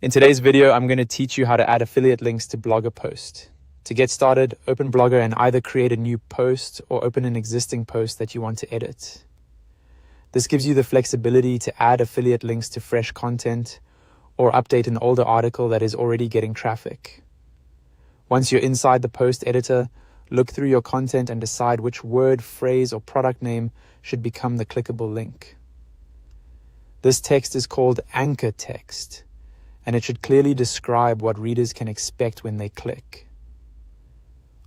In today's video, I'm going to teach you how to add affiliate links to Blogger post. To get started, open Blogger and either create a new post or open an existing post that you want to edit. This gives you the flexibility to add affiliate links to fresh content or update an older article that is already getting traffic. Once you're inside the post editor, look through your content and decide which word, phrase, or product name should become the clickable link. This text is called anchor text, and it should clearly describe what readers can expect when they click.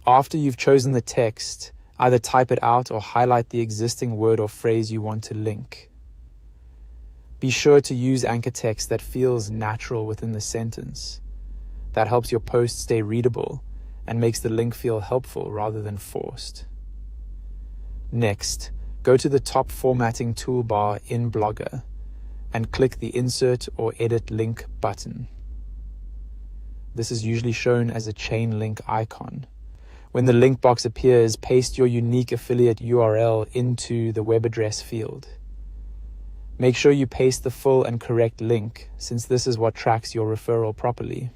After you've chosen the text, either type it out or highlight the existing word or phrase you want to link. Be sure to use anchor text that feels natural within the sentence. That helps your post stay readable and makes the link feel helpful rather than forced. Next, go to the top formatting toolbar in Blogger and click the Insert or Edit Link button. This is usually shown as a chain link icon. When the link box appears, paste your unique affiliate URL into the web address field. Make sure you paste the full and correct link, since this is what tracks your referral properly.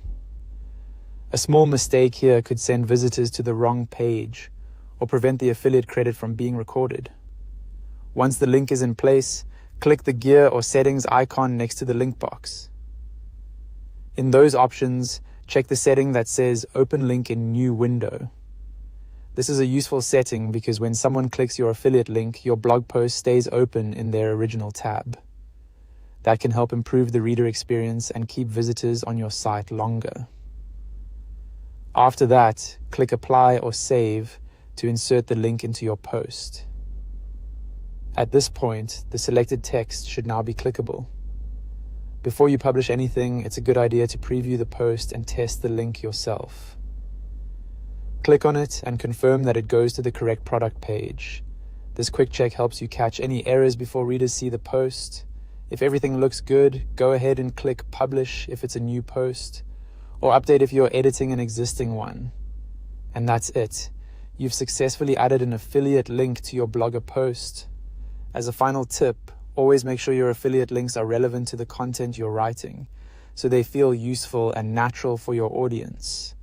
A small mistake here could send visitors to the wrong page or prevent the affiliate credit from being recorded. Once the link is in place, click the gear or settings icon next to the link box. In those options, check the setting that says Open Link in New Window. This is a useful setting because when someone clicks your affiliate link, your blog post stays open in their original tab. That can help improve the reader experience and keep visitors on your site longer. After that, click Apply or Save to insert the link into your post. At this point, the selected text should now be clickable. Before you publish anything, it's a good idea to preview the post and test the link yourself. Click on it and confirm that it goes to the correct product page. This quick check helps you catch any errors before readers see the post. If everything looks good, go ahead and click Publish if it's a new post, or Update if you're editing an existing one. And that's it. You've successfully added an affiliate link to your Blogger post. As a final tip, always make sure your affiliate links are relevant to the content you're writing, so they feel useful and natural for your audience.